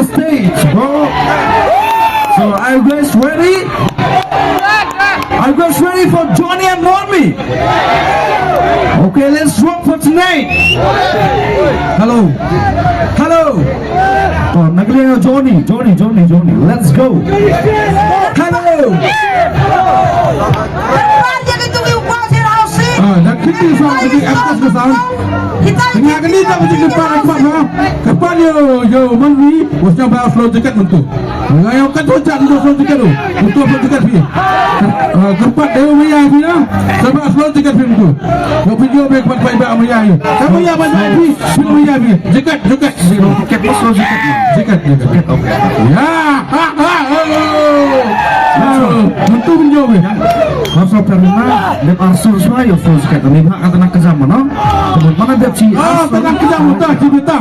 the stage, bro. So are you guys ready? Are you guys ready for Johnny and Monmi? Okay, let's rock for tonight. Hello. Oh, naglaya Johnny. Let's go. Hello. Dan kita sama jadi atas kesan. Dengan kali tak menjadi depan no. Kapan yo Monmi, usnya bayar flow tiket untuk. Ngayo kan tujuan untuk flow tiket tu. Untuk flow tiket fee. Kepat dia bayar fee no. Sebab flow tiket fee tu. Kau video baik bayar bayar. Kamu bayar banyak fee, film bayar fee. Tiket. Tiket pas flow tiket. Ya. Untuk video baik. Harus pernah dan arsul semua yo flow tiket. Ni hak anak kezaman no. Kemudian mana dia si tengah kezaman tak kita.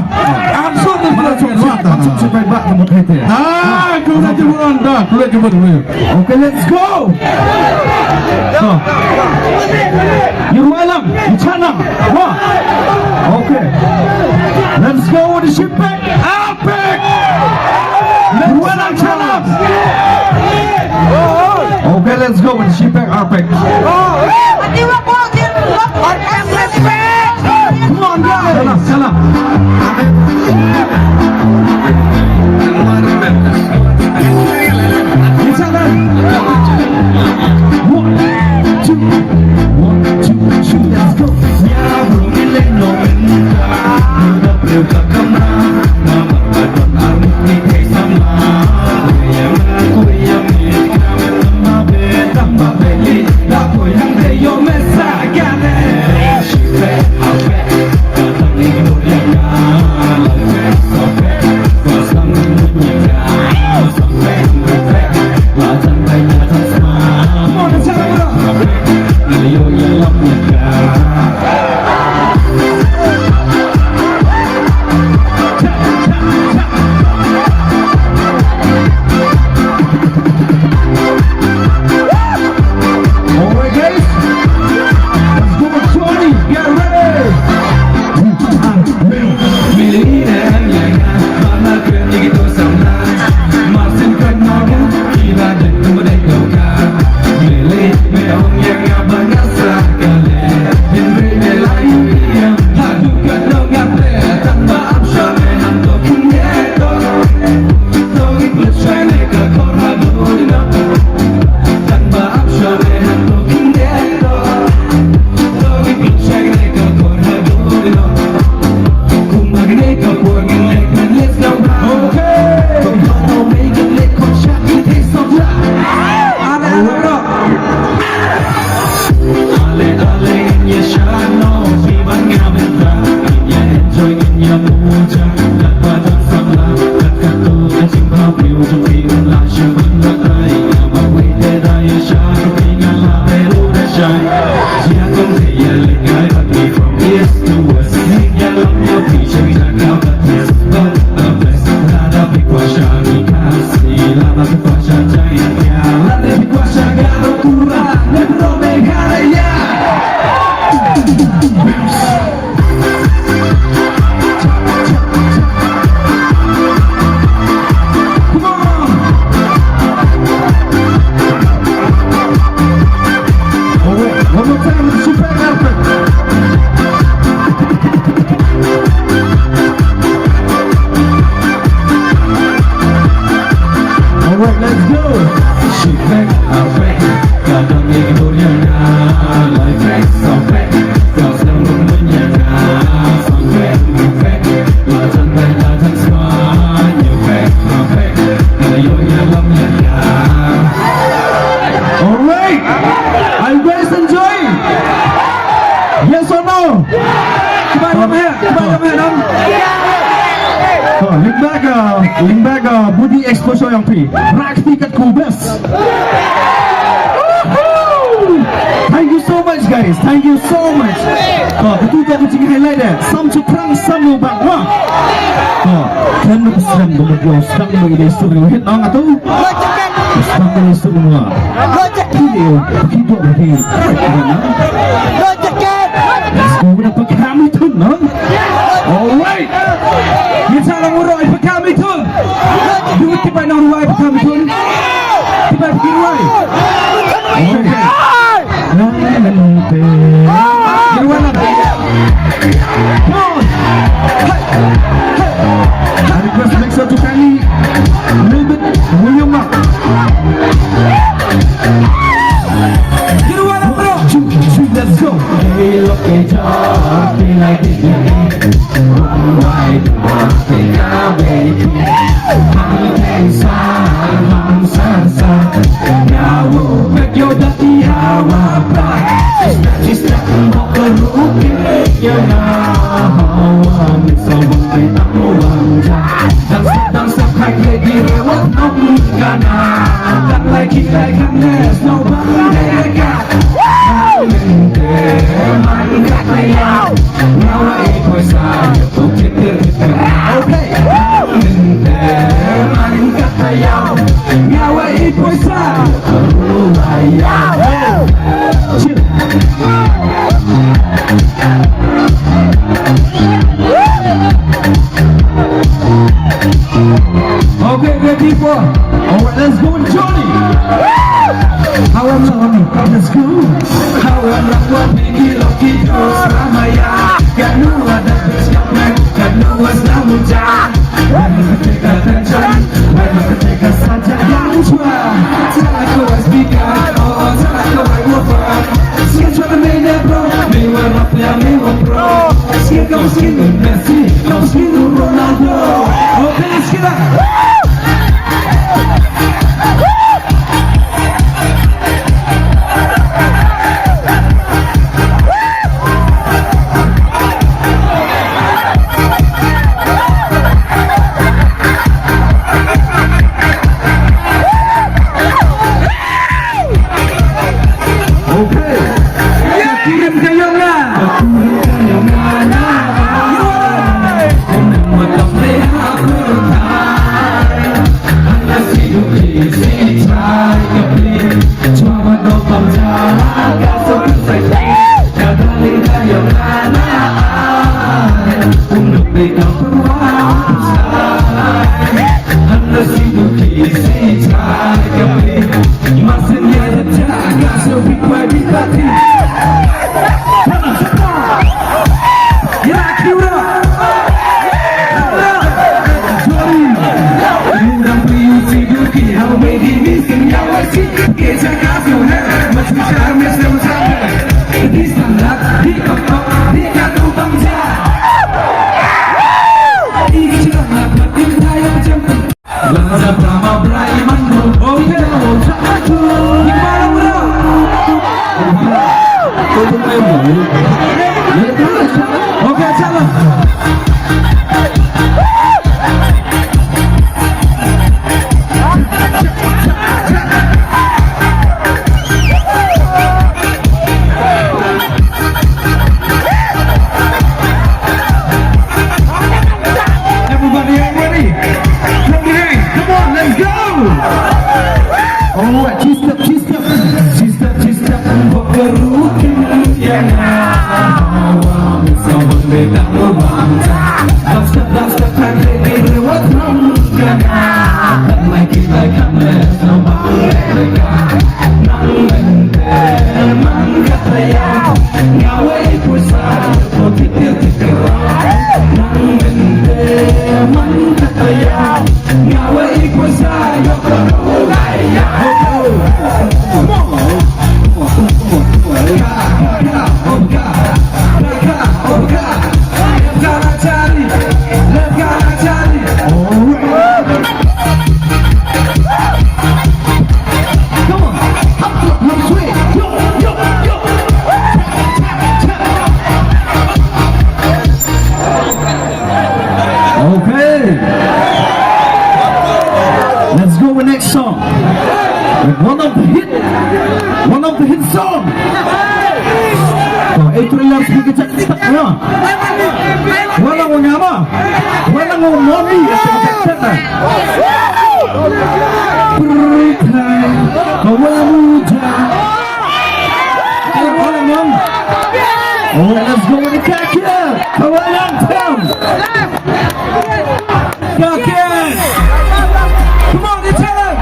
Arsul dan flow tiket. Supaya bak kemudian itu. Kuda jemputan dah. Okay, let's go. So, Yerualam, Ichana. Wah. Okay. Let's go with the ship back. Epic. Yerualam, Chana. Okay, let's go with the ship back. Epic. Come on, guys. Salam. Limbaga Budi Exposure yang pi rak tiket kubes. Thank you so much guys, thank you so much. Itu dah kucing highlight deh. Sam cuprang sam lubang wah. Kan nak sedang berbuat sedang bagi istri hit nang atau sedang bagi istri semua. Video begitu lagi. Let's go with the kami tu nang. Alright. Kita nak murai kami tu. Alright. Ginawa na. Come on. I request next to Kali. A little bit. William up. Ginawa na bro. Let's go. Hey, look at y'all, feel like it. Why do I think I'm baby? I'm inside, I'm sad. Now we'll make your dirty hour back. She's stuck walk a room, you're now. I'm so happy, I'm one dance up, like lady, what no gonna. That like it like a mess, nobody got. Man kat layang nyawa ikut saya bukit terdekat. Man kat layang nyawa ikut saya layang. Okay, ready for? Alright, let's go with Johnny. How am I? Let's go. How am I? Pergi loki terus ramaya. Kan lu ada bercakap, kan lu asal muncak. Mana ketika terjadi, mana ketika saja yang jual. Salah kau speaker, oh salah kau woofer. Siapa cakap mana bro? Mewah rapnya mewah bro. Siapa kau skin Messi, kau skin Ronaldo. Okay, let's get up. Okay, tell him. Everybody ain't ready? Come on, let's go! Alright, G-step, Bokeruki, yeah. Beta berbangsa, dance-dance kan lagi lewat rongga. Like it like a mess, nobody lega. Nang mente, man kata ya, nyawa ikut saya, bukit terdekat. Nang mente, man kata ya, nyawa ikut saya, song. One of the hit song. Oh, ito lang sige cakap ya. Walang ngama. Walang ngomong Oh, let's go with the Kakia. Kawayan Town. Kakia. Come on, you tell him.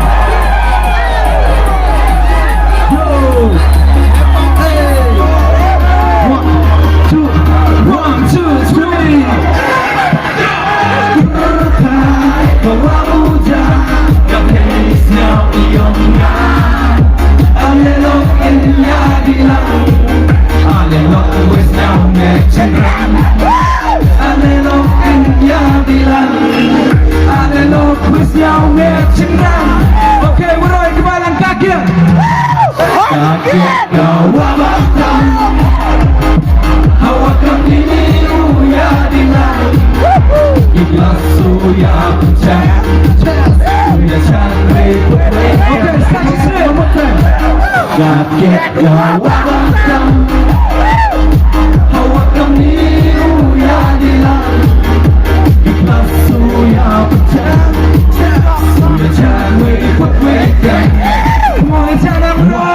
siang mencengkram. Oke, mulai kembali kaget. Kaget kau abang. Hawa kami uya di langit. Ikhlas suya pecah. Suya cari. Oke, kaget kau abang. Hawa kami uya di langit. Ikhlas suya pecah. Suya cari perbedaan. Mulai cara bro.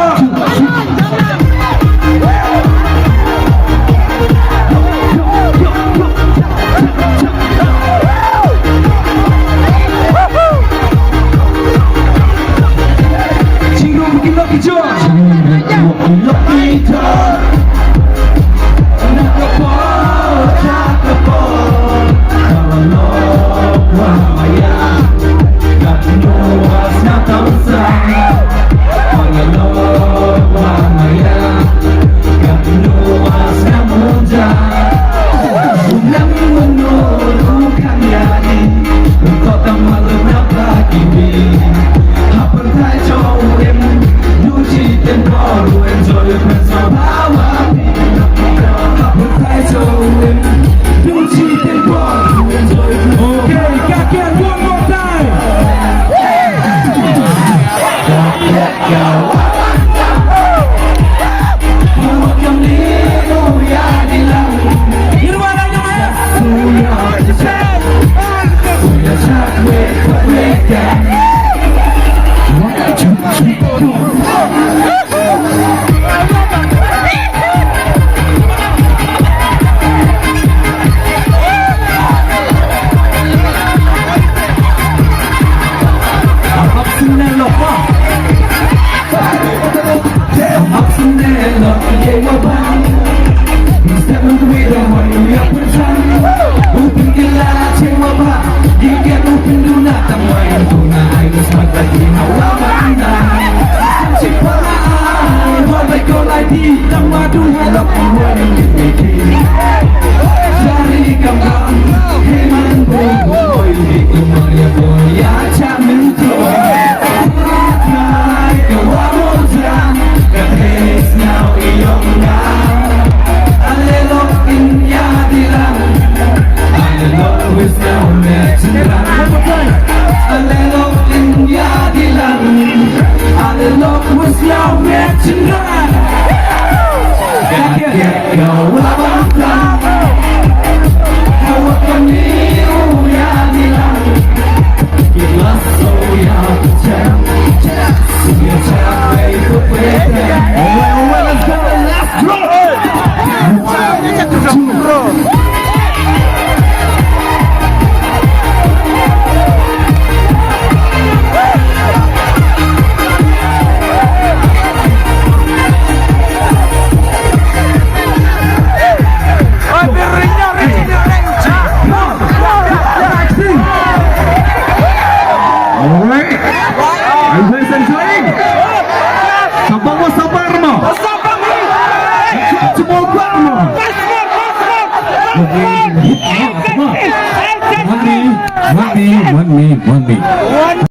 One me.